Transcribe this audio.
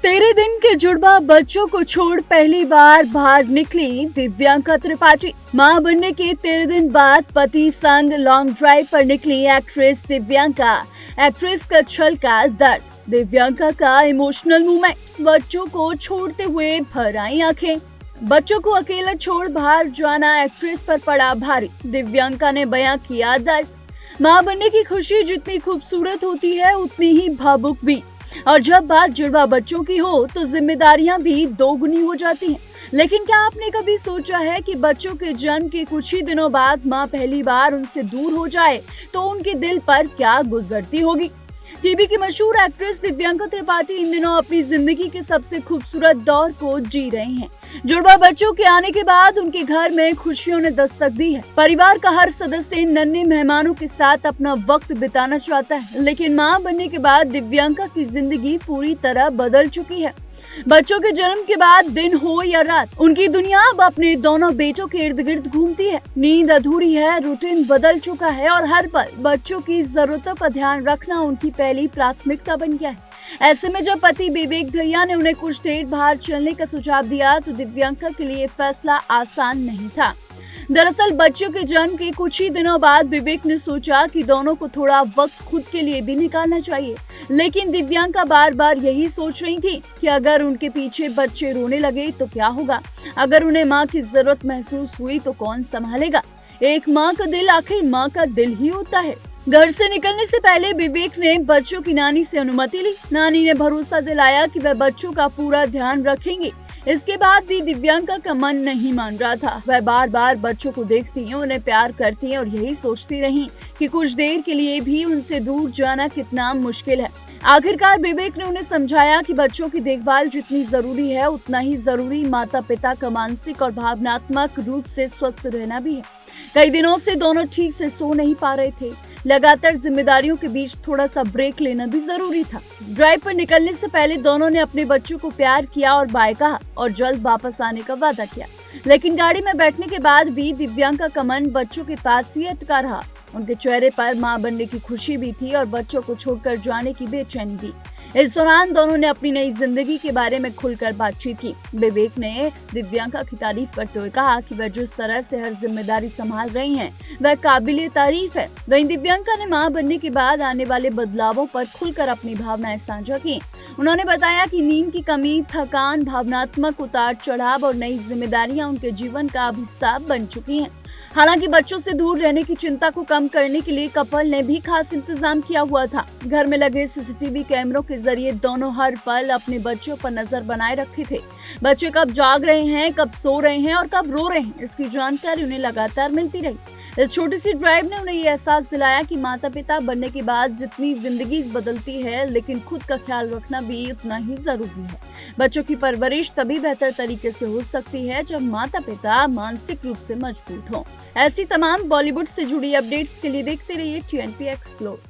13 दिन के जुड़वा बच्चों को छोड़ पहली बार बाहर निकली दिव्यांका त्रिपाठी। मां बनने के 13 दिन बाद पति संग लॉन्ग ड्राइव पर निकली एक्ट्रेस दिव्यांका। एक्ट्रेस का छल का दर्द, दिव्यांका का इमोशनल मूवमेंट, बच्चों को छोड़ते हुए भर आई आंखें। बच्चों को अकेला छोड़ बाहर जाना एक्ट्रेस पर पड़ा भारी, दिव्यांका ने बयां किया दर्द। मां बनने की खुशी जितनी खूबसूरत होती है उतनी ही भावुक भी, और जब बात जुड़वा बच्चों की हो तो जिम्मेदारियां भी दोगुनी हो जाती हैं। लेकिन क्या आपने कभी सोचा है कि बच्चों के जन्म के कुछ ही दिनों बाद मां पहली बार उनसे दूर हो जाए तो उनके दिल पर क्या गुजरती होगी। टीवी की मशहूर एक्ट्रेस दिव्यांका त्रिपाठी इन दिनों अपनी जिंदगी के सबसे खूबसूरत दौर को जी रही हैं। जुड़वा बच्चों के आने के बाद उनके घर में खुशियों ने दस्तक दी है। परिवार का हर सदस्य नन्हे मेहमानों के साथ अपना वक्त बिताना चाहता है, लेकिन मां बनने के बाद दिव्यांका की जिंदगी पूरी तरह बदल चुकी है। बच्चों के जन्म के बाद दिन हो या रात, उनकी दुनिया अब अपने दोनों बेटों के इर्द गिर्द घूमती है। नींद अधूरी है, रूटीन बदल चुका है और हर पल बच्चों की जरूरतों का ध्यान रखना उनकी पहली प्राथमिकता बन गया है। ऐसे में जब पति विवेक दहिया ने उन्हें कुछ देर बाहर चलने का सुझाव दिया तो दिव्यांका के लिए फैसला आसान नहीं था। दरअसल बच्चों के जन्म के कुछ ही दिनों बाद विवेक ने सोचा कि दोनों को थोड़ा वक्त खुद के लिए भी निकालना चाहिए, लेकिन दिव्यांका बार बार यही सोच रही थी कि अगर उनके पीछे बच्चे रोने लगे तो क्या होगा, अगर उन्हें माँ की जरूरत महसूस हुई तो कौन संभालेगा। एक माँ का दिल आखिर माँ का दिल ही होता है। घर से निकलने से पहले विवेक ने बच्चों की नानी से अनुमति ली। नानी ने भरोसा दिलाया कि वह बच्चों का पूरा ध्यान रखेंगे। इसके बाद भी दिव्यांका का मन नहीं मान रहा था। वह बार बार बच्चों को देखती हैं, उन्हें प्यार करती हैं और यही सोचती रही कि कुछ देर के लिए भी उनसे दूर जाना कितना मुश्किल है। आखिरकार विवेक ने उन्हें समझाया कि बच्चों की देखभाल जितनी जरूरी है उतना ही जरूरी माता पिता का मानसिक और भावनात्मक रूप से स्वस्थ रहना भी है। कई दिनों से दोनों ठीक से सो नहीं पा रहे थे। लगातार जिम्मेदारियों के बीच थोड़ा सा ब्रेक लेना भी जरूरी था। ड्राइव पर निकलने से पहले दोनों ने अपने बच्चों को प्यार किया और बाय कहा और जल्द वापस आने का वादा किया। लेकिन गाड़ी में बैठने के बाद भी दिव्यांका का मन बच्चों के पास ही अटका रहा। उनके चेहरे पर मां बनने की खुशी भी थी और बच्चों को छोड़कर जाने की बेचैनी भी। इस दौरान दोनों ने अपनी नई जिंदगी के बारे में खुलकर बातचीत की। विवेक ने दिव्यांका की तारीफ करते हुए कहा कि वह जिस तरह से हर जिम्मेदारी संभाल रही हैं, वह काबिले तारीफ है। वहीं दिव्यांका ने मां बनने के बाद आने वाले बदलावों पर खुलकर अपनी भावनाएं साझा की। उन्होंने बताया कि नींद की कमी, थकान, भावनात्मक उतार चढ़ाव और नई जिम्मेदारियां उनके जीवन का अब हिस्सा बन चुकी हैं। हालांकि बच्चों से दूर रहने की चिंता को कम करने के लिए कपल ने भी खास इंतजाम किया हुआ था। घर में लगे सीसीटीवी कैमरों के जरिए दोनों हर पल अपने बच्चों पर नजर बनाए रखे थे। बच्चे कब जाग रहे हैं, कब सो रहे हैं और कब रो रहे हैं, इसकी जानकारी उन्हें लगातार मिलती रही। इस छोटी सी ड्राइव ने उन्हें ये एहसास दिलाया कि माता पिता बनने के बाद जितनी जिंदगी बदलती है, लेकिन खुद का ख्याल रखना भी उतना ही जरूरी है। बच्चों की परवरिश तभी बेहतर तरीके से हो सकती है जब माता पिता मानसिक रूप से मजबूत हों। ऐसी तमाम बॉलीवुड से जुड़ी अपडेट्स के लिए देखते रहिए TNP एक्सप्लोर।